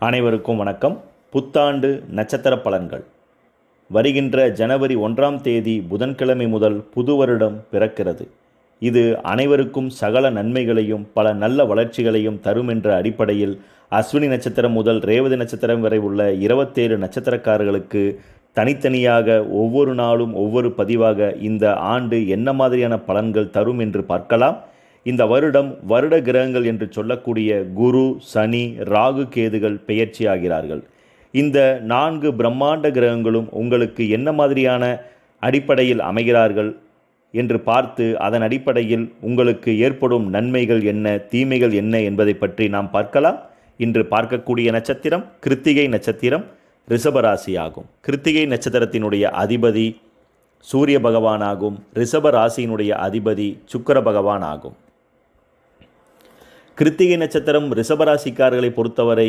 அனைவருக்கும் வணக்கம். புத்தாண்டு நட்சத்திர பலன்கள். வருகின்ற ஜனவரி 1ஆம் தேதி புதன்கிழமை முதல் புது வருடம் பிறக்கிறது. இது அனைவருக்கும் சகல நன்மைகளையும் பல நல்ல வளர்ச்சிகளையும் தரும் என்ற அடிப்படையில் அஸ்வினி நட்சத்திரம் முதல் ரேவதி நட்சத்திரம் வரை உள்ள 27 நட்சத்திரக்காரர்களுக்கு தனித்தனியாக ஒவ்வொரு நாளும் ஒவ்வொரு பதிவாக இந்த ஆண்டு என்ன மாதிரியான பலன்கள் தரும் என்று பார்க்கலாம். இந்த வருட கிரகங்கள் என்று சொல்லக்கூடிய குரு, சனி, ராகு, கேதுகள் பெயர்ச்சி ஆகிறார்கள். இந்த 4 பிரம்மாண்ட கிரகங்களும் உங்களுக்கு என்ன மாதிரியான அடிப்படையில் அமைகிறார்கள் என்று பார்த்து அதன் அடிப்படையில் உங்களுக்கு ஏற்படும் நன்மைகள் என்ன, தீமைகள் என்ன என்பதை பற்றி நாம் பார்க்கலாம். இன்று பார்க்கக்கூடிய நட்சத்திரம் கிருத்திகை நட்சத்திரம், ரிஷபராசி ஆகும். கிருத்திகை நட்சத்திரத்தினுடைய அதிபதி சூரிய பகவான் ஆகும். ரிஷப ராசியினுடைய அதிபதி சுக்கிர பகவான் ஆகும். கிருத்திகை நட்சத்திரம் ரிஷபராசிக்காரர்களை பொறுத்தவரை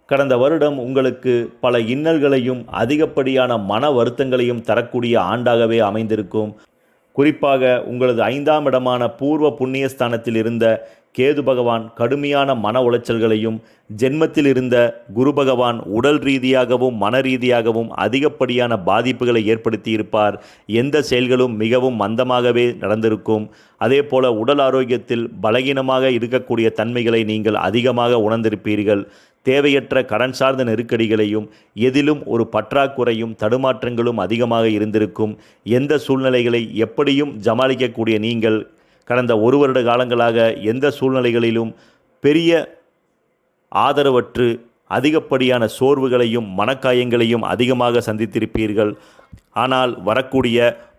கடந்த வருடம் உங்களுக்கு பல இன்னல்களையும் அதிகப்படியான மன வருத்தங்களையும் தரக்கூடிய ஆண்டாகவே அமைந்திருக்கும். குறிப்பாக உங்களது 5ஆம் இடமான பூர்வ புண்ணியஸ்தானத்தில் இருந்த கேது பகவான் கடுமையான மன உளைச்சல்களையும், ஜென்மத்தில் இருந்த குரு பகவான் உடல் ரீதியாகவும் மன ரீதியாகவும் அதிகப்படியான பாதிப்புகளை ஏற்படுத்தி இருப்பார். எந்த செயல்களும் மிகவும் மந்தமாகவே நடந்திருக்கும். அதே போல உடல் ஆரோக்கியத்தில் பலகீனமாக இருக்கக்கூடிய தன்மைகளை நீங்கள் அதிகமாக உணர்ந்திருப்பீர்கள். தேவையற்ற கடன் சார்ந்த நெருக்கடிகளையும், எதிலும் ஒரு பற்றாக்குறையும் தடுமாற்றங்களும் அதிகமாக இருந்திருக்கும். எந்த சூழ்நிலைகளை எப்படியும் சமாளிக்கக்கூடிய நீங்கள் கடந்த ஒரு வருட காலங்களாக எந்த சூழ்நிலைகளிலும் பெரிய ஆதரவற்று அதிகப்படியான சோர்வுகளையும் மனக்காயங்களையும் அதிகமாக சந்தித்திருப்பீர்கள். ஆனால் வரக்கூடிய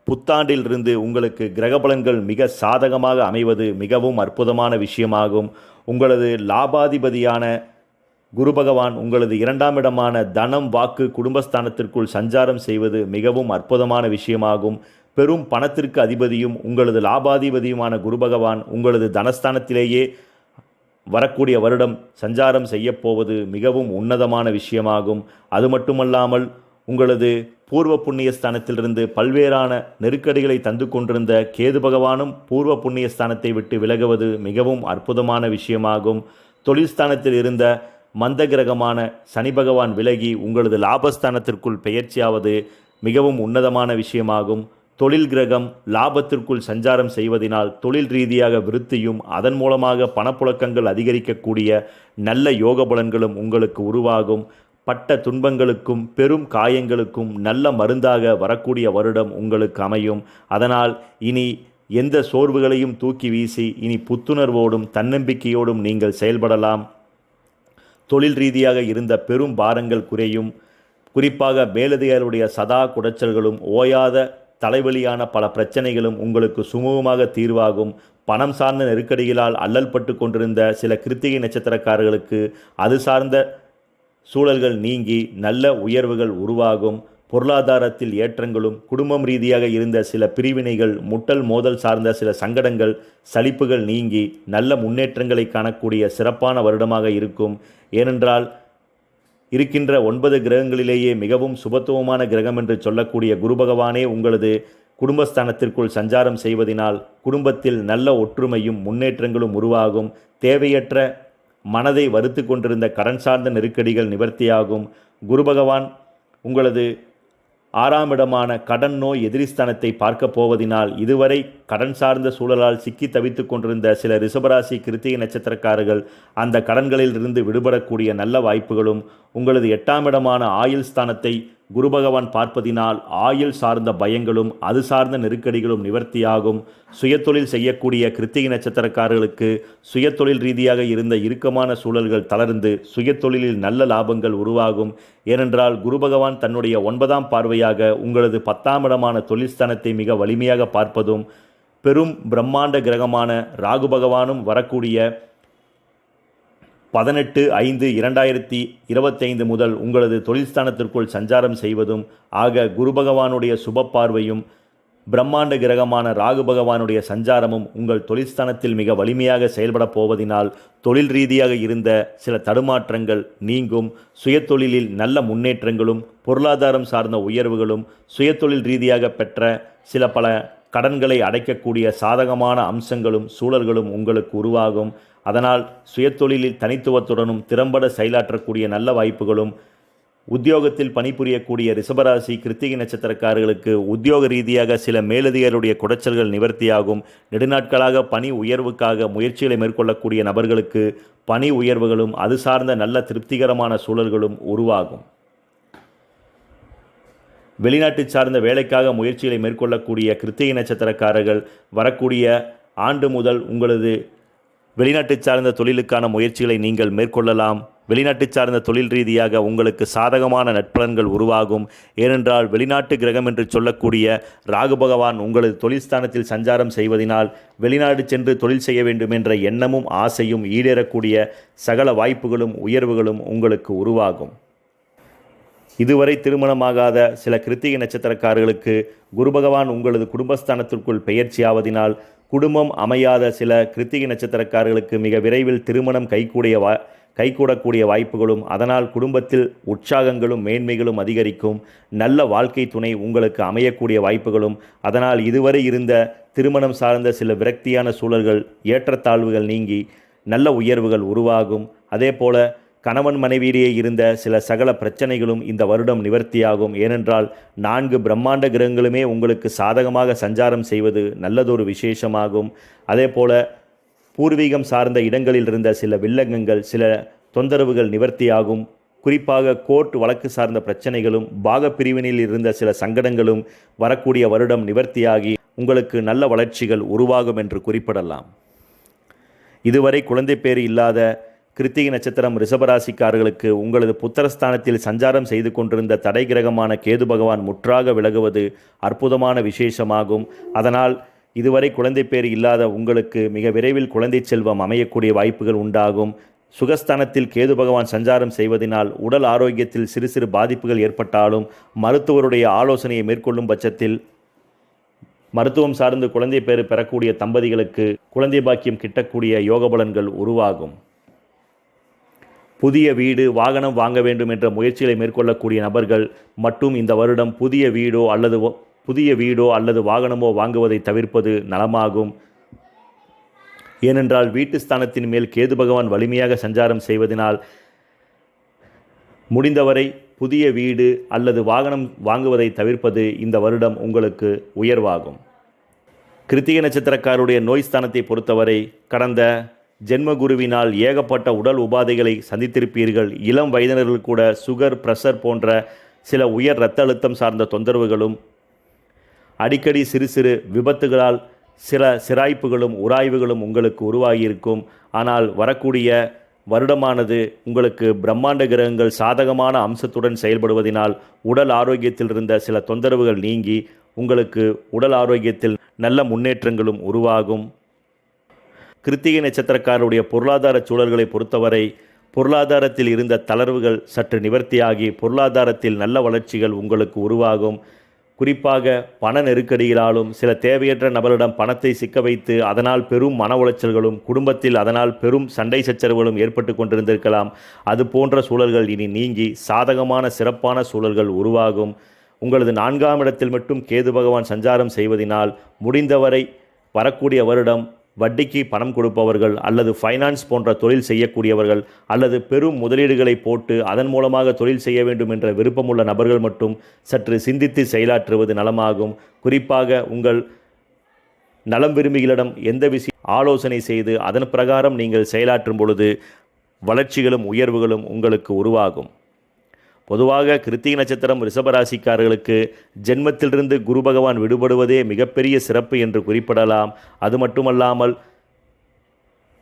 புத்தாண்டிலிருந்து உங்களுக்கு கிரகபலன்கள் மிக சாதகமாக அமைவது மிகவும் அற்புதமான விஷயமாகும். உங்களது லாபாதிபதியான குரு பகவான் உங்களது 2ஆம் இடமான தனம், வாக்கு, குடும்பஸ்தானத்திற்குள் சஞ்சாரம் செய்வது மிகவும் அற்புதமான விஷயமாகும். பெரும் பணத்திற்கு அதிபதியும் உங்களது லாபாதிபதியுமான குரு பகவான் உங்களது தனஸ்தானத்திலேயே வரக்கூடிய வருடம் சஞ்சாரம் செய்யப்போவது மிகவும் உன்னதமான விஷயமாகும். அது மட்டுமல்லாமல் உங்களது பூர்வ புண்ணியஸ்தானத்திலிருந்து பல்வேறான நெருக்கடிகளை தந்து கொண்டிருந்த கேது பகவானும் பூர்வ புண்ணியஸ்தானத்தை விட்டு விலகுவது மிகவும் அற்புதமான விஷயமாகும். தொழில்ஸ்தானத்தில் இருந்த மந்த கிரகமான சனி பகவான் விலகி உங்களது லாபஸ்தானத்திற்குள் பெயர்ச்சியாவது மிகவும் உன்னதமான விஷயமாகும். தொழில் கிரகம் லாபத்திற்குள் சஞ்சாரம் செய்வதனால் தொழில் ரீதியாக விருத்தியும் அதன் மூலமாக பணப்புழக்கங்கள் அதிகரிக்கக்கூடிய நல்ல யோக பலன்களும் உங்களுக்கு உருவாகும். பட்ட துன்பங்களுக்கும் பெரும் காயங்களுக்கும் நல்ல மருந்தாக வரக்கூடிய வருடம் உங்களுக்கு அமையும். அதனால் இனி எந்த சோர்வுகளையும் தூக்கி வீசி இனி புத்துணர்வோடும் தன்னம்பிக்கையோடும் நீங்கள் செயல்படலாம். தொழில் ரீதியாக இருந்த பெரும் பாரங்கள் குறையும். குறிப்பாக மேலதிகாரிகளுடைய சதா குடைச்சல்களும் ஓயாத தலைவலியான பல பிரச்சனைகளும் உங்களுக்கு சுமூகமாக தீர்வாகும். பணம் சார்ந்த நெருக்கடிகளால் அல்லல் பட்டு கொண்டிருந்த சில கிருத்திகை நட்சத்திரக்காரர்களுக்கு அது சார்ந்த சூழல்கள் நீங்கி நல்ல உயர்வுகள் உருவாகும். பொருளாதாரத்தில் ஏற்றங்களும், குடும்பம் ரீதியாக இருந்த சில பிரிவினைகள், முட்டல் மோதல் சார்ந்த சில சங்கடங்கள், சலிப்புகள் நீங்கி நல்ல முன்னேற்றங்களை காணக்கூடிய சிறப்பான வருடமாக இருக்கும். ஏனென்றால் இருக்கின்ற 9 கிரகங்களிலேயே மிகவும் சுபத்துவமான கிரகம் என்று சொல்லக்கூடிய குரு பகவானே உங்களது குடும்பஸ்தானத்திற்குள் சஞ்சாரம் செய்வதனால் குடும்பத்தில் நல்ல ஒற்றுமையும் முன்னேற்றங்களும் உருவாகும். தேவையற்ற மனதை வருத்து கொண்டிருந்த கடன் சார்ந்த நெருக்கடிகள் நிவர்த்தியாகும். குரு பகவான் உங்களது 6ஆம் இடமான கடன், நோய், எதிரிஸ்தானத்தை பார்க்க போவதினால் இதுவரை கடன் சார்ந்த சூழலால் சிக்கி தவித்து கொண்டிருந்த சில ரிஷபராசி கிருத்திகை நட்சத்திரக்காரர்கள் அந்த கடன்களில் இருந்து விடுபடக்கூடிய நல்ல வாய்ப்புகளும், உங்களது 8ஆம் இடமான ஆயுள் ஸ்தானத்தை குரு பகவான் பார்ப்பதினால் ஆயுள் சார்ந்த பயங்களும் அது சார்ந்த நெருக்கடிகளும் நிவர்த்தியாகும். சுயதொழில் செய்யக்கூடிய கிருத்திகை நட்சத்திரக்காரர்களுக்கு சுயதொழில் ரீதியாக இருந்த இறுக்கமான சூழல்கள் தளர்ந்து சுயதொழிலில் நல்ல லாபங்கள் உருவாகும். ஏனென்றால் குரு பகவான் தன்னுடைய 9ஆம் பார்வையாக உங்களது 10ஆம் இடமான தொழில்ஸ்தானத்தை மிக வலிமையாக பார்ப்பதும், பெரும் பிரம்மாண்ட கிரகமான ராகு பகவானும் வரக்கூடிய 18/5/2025 முதல் உங்களது தொழில்ஸ்தானத்திற்குள் சஞ்சாரம் செய்வதும் ஆக குரு பகவானுடைய சுப பார்வையும் பிரம்மாண்ட கிரகமான ராகு பகவானுடைய சஞ்சாரமும் உங்கள் தொழில்ஸ்தானத்தில் மிக வலிமையாக செயல்பட போவதினால் தொழில் ரீதியாக இருந்த சில தடுமாற்றங்கள் நீங்கும். சுயதொழிலில் நல்ல முன்னேற்றங்களும் பொருளாதாரம் சார்ந்த உயர்வுகளும் சுயதொழில் ரீதியாக பெற்ற சில பல கடன்களை அடைக்கக்கூடிய சாதகமான அம்சங்களும் சூழல்களும் உங்களுக்கு உருவாகும். அதனால் சுயதொழிலில் தனித்துவத்துடனும் திறம்பட செயலாற்றக்கூடிய நல்ல வாய்ப்புகளும், உத்தியோகத்தில் பணிபுரியக்கூடிய ரிஷபராசி கிருத்திகை நட்சத்திரக்காரர்களுக்கு உத்தியோக ரீதியாக சில மேலதிகாரிகளுடைய குடைச்சல்கள் நிவர்த்தியாகும். நெடுநாட்களாக பணி உயர்வுக்காக முயற்சிகளை மேற்கொள்ளக்கூடிய நபர்களுக்கு பணி உயர்வுகளும் அது சார்ந்த நல்ல திருப்திகரமான சூழல்களும் உருவாகும். வெளிநாட்டு சார்ந்த வேலைக்காக முயற்சிகளை மேற்கொள்ளக்கூடிய கிருத்திகை நட்சத்திரக்காரர்கள் வரக்கூடிய ஆண்டு முதல் உங்களது வெளிநாட்டு சார்ந்த தொழிலுக்கான முயற்சிகளை நீங்கள் மேற்கொள்ளலாம். வெளிநாட்டு சார்ந்த தொழில் ரீதியாக உங்களுக்கு சாதகமான நட்பலன்கள் உருவாகும். ஏனென்றால் வெளிநாட்டு கிரகம் என்று சொல்லக்கூடிய ராகு பகவான் உங்களது தொழில் ஸ்தானத்தில் சஞ்சாரம் செய்வதனால் வெளிநாடு சென்று தொழில் செய்ய வேண்டும் என்ற எண்ணமும் ஆசையும் ஈடேறக்கூடிய சகல வாய்ப்புகளும் உயர்வுகளும் உங்களுக்கு உருவாகும். இதுவரை திருமணமாகாத சில கிருத்திகை நட்சத்திரக்காரர்களுக்கு குரு பகவான் உங்களது குடும்பஸ்தானத்திற்குள் பெயர்ச்சியாவதினால் குடும்பம் அமையாத சில கிருத்திகை நட்சத்திரக்காரர்களுக்கு மிக விரைவில் திருமணம் கைகூடக்கூடிய வாய்ப்புகளும், அதனால் குடும்பத்தில் உற்சாகங்களும் மேன்மைகளும் அதிகரிக்கும். நல்ல வாழ்க்கை துணை உங்களுக்கு அமையக்கூடிய வாய்ப்புகளும், அதனால் இதுவரை இருந்த திருமணம் சார்ந்த சில விரக்தியான சூழல்கள் ஏற்றத்தாழ்வுகள் நீங்கி நல்ல உயர்வுகள் உருவாகும். அதேபோல கணவன் மனைவியிடையே இருந்த சில சகல பிரச்சனைகளும் இந்த வருடம் நிவர்த்தியாகும். ஏனென்றால் 4 பிரம்மாண்ட கிரகங்களுமே உங்களுக்கு சாதகமாக சஞ்சாரம் செய்வது நல்லதொரு விசேஷமாகும். அதேபோல பூர்வீகம் சார்ந்த இடங்களில் இருந்த சில வில்லங்கங்கள், சில தொந்தரவுகள் நிவர்த்தியாகும். குறிப்பாக கோர்ட் வழக்கு சார்ந்த பிரச்சனைகளும், பாகப்பிரிவினில் இருந்த சில சங்கடங்களும் வரக்கூடிய வருடம் நிவர்த்தியாகி உங்களுக்கு நல்ல வளர்ச்சிகள் உருவாகும் என்று குறிப்பிடலாம். இதுவரை குழந்தை பேர் இல்லாத கிருத்திகை நட்சத்திரம் ரிஷபராசிக்காரர்களுக்கு உங்களது புத்திரஸ்தானத்தில் சஞ்சாரம் செய்து கொண்டிருந்த தடை கிரகமான கேது பகவான் முற்றாக விலகுவது அற்புதமான விசேஷமாகும். அதனால் இதுவரை குழந்தை பேர் இல்லாத உங்களுக்கு மிக விரைவில் குழந்தை செல்வம் அமையக்கூடிய வாய்ப்புகள் உண்டாகும். சுகஸ்தானத்தில் கேது பகவான் சஞ்சாரம் செய்வதனால் உடல் ஆரோக்கியத்தில் சிறு சிறு பாதிப்புகள் ஏற்பட்டாலும் மருத்துவருடைய ஆலோசனையை மேற்கொள்ளும் பட்சத்தில் மருத்துவம் சார்ந்து குழந்தை பேறு பெறக்கூடிய தம்பதிகளுக்கு குழந்தை பாக்கியம் கிட்டக்கூடிய யோக பலன்கள் உருவாகும். புதிய வீடு வாகனம் வாங்க வேண்டும் என்ற முயற்சிகளை மேற்கொள்ளக்கூடிய நபர்கள் மட்டும் இந்த வருடம் புதிய வீடோ அல்லது வாகனமோ வாங்குவதை தவிர்ப்பது நலமாகும். ஏனென்றால் வீட்டு ஸ்தானத்தின் மேல் கேது பகவான் வலிமையாக சஞ்சாரம் செய்வதனால் முடிந்தவரை புதிய வீடு அல்லது வாகனம் வாங்குவதை தவிர்ப்பது இந்த வருடம் உங்களுக்கு உயர்வாகும். கிருத்திகை நட்சத்திரக்காரருடைய நோய் ஸ்தானத்தை பொறுத்தவரை கடந்த ஜென்மகுருவினால் ஏகப்பட்ட உடல் உபாதைகளை சந்தித்திருப்பீர்கள். இளம் வயதினர்கள் கூட சுகர், பிரஷர் போன்ற சில உயர் இரத்த அழுத்தம் சார்ந்த தொந்தரவுகளும், அடிக்கடி சிறு சிறு விபத்துகளால் சில சிராய்ப்புகளும் உராய்வுகளும் உங்களுக்கு உருவாகியிருக்கும். ஆனால் வரக்கூடிய வருடமானது உங்களுக்கு பிரம்மாண்ட கிரகங்கள் சாதகமான அம்சத்துடன் செயல்படுவதனால் உடல் ஆரோக்கியத்தில் இருந்த சில தொந்தரவுகள் நீங்கி உங்களுக்கு உடல் ஆரோக்கியத்தில் நல்ல முன்னேற்றங்களும் உருவாகும். கிருத்திகை நட்சத்திரக்காரருடைய பொருளாதார சூழல்களை பொறுத்தவரை பொருளாதாரத்தில் இருந்த தளர்வுகள் சற்று நிவர்த்தியாகி பொருளாதாரத்தில் நல்ல வளர்ச்சிகள் உங்களுக்கு உருவாகும். குறிப்பாக பண நெருக்கடிகளாலும் சில தேவையற்ற நபரிடம் பணத்தை சிக்க வைத்து அதனால் பெரும் மன உளைச்சல்களும் குடும்பத்தில் அதனால் பெரும் சண்டை சச்சரவுகளும் ஏற்பட்டு கொண்டிருந்திருக்கலாம். அது போன்ற சூழல்கள் இனி நீங்கி சாதகமான சிறப்பான சூழல்கள் உருவாகும். உங்களது 4ஆம் இடத்தில் மட்டும் கேது பகவான் சஞ்சாரம் செய்வதனால் முடிந்தவரை வரக்கூடிய வருடம் வட்டிக்கு பணம் கொடுப்பவர்கள் அல்லது ஃபைனான்ஸ் போன்ற தொழில் செய்யக்கூடியவர்கள் அல்லது பெரும் முதலீடுகளை போட்டு அதன் மூலமாக தொழில் செய்ய வேண்டும் என்ற விருப்பமுள்ள நபர்கள் மட்டும் சற்று சிந்தித்து செயலாற்றுவது நலமாகும். குறிப்பாக உங்கள் நலம் விரும்பிகளிடம் எந்த விஷயம் ஆலோசனை செய்து அதன் பிரகாரம் நீங்கள் செயலாற்றும் பொழுது வளர்ச்சிகளும் உயர்வுகளும் உங்களுக்கு உருவாகும். பொதுவாக கிருத்திகை நட்சத்திரம் ரிஷபராசிக்காரர்களுக்கு ஜென்மத்திலிருந்து குரு பகவான் விடுபடுவதே மிகப்பெரிய சிறப்பு என்று குறிப்பிடலாம். அது மட்டுமல்லாமல்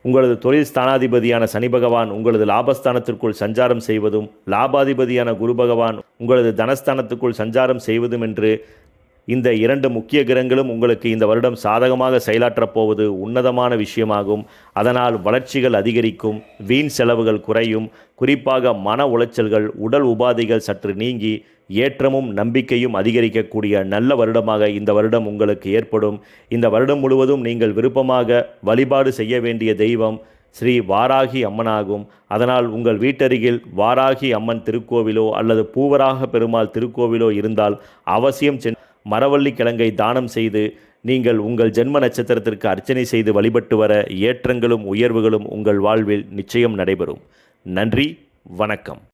உங்களது தொழில் ஸ்தானாதிபதியான சனி பகவான் உங்களது லாபஸ்தானத்திற்குள் சஞ்சாரம் செய்வதும், லாபாதிபதியான குரு பகவான் உங்களது தனஸ்தானத்துக்குள் சஞ்சாரம் செய்வதும் என்று இந்த 2 முக்கிய கிரகங்களும் உங்களுக்கு இந்த வருடம் சாதகமாக செயலாற்றப் போவது உன்னதமான விஷயமாகும். அதனால் வளர்ச்சிகள் அதிகரிக்கும், வீண் செலவுகள் குறையும். குறிப்பாக மன உளைச்சல்கள், உடல் உபாதைகள் சற்று நீங்கி ஏற்றமும் நம்பிக்கையும் அதிகரிக்கக்கூடிய நல்ல வருடமாக இந்த வருடம் உங்களுக்கு ஏற்படும். இந்த வருடம் முழுவதும் நீங்கள் விருப்பமாக வழிபாடு செய்ய வேண்டிய தெய்வம் ஸ்ரீ வாராகி அம்மனாகும். அதனால் உங்கள் வீட்டருகில் வாராகி அம்மன் திருக்கோவிலோ அல்லது பூவராக பெருமாள் திருக்கோவிலோ இருந்தால் அவசியம் மரவள்ளி கிழங்கை தானம் செய்து நீங்கள் உங்கள் ஜென்ம நட்சத்திரத்திற்கு அர்ச்சனை செய்து வழிபட்டு வர ஏற்றங்களும் உயர்வுகளும் உங்கள் வாழ்வில் நிச்சயம் நடைபெறும். நன்றி, வணக்கம்.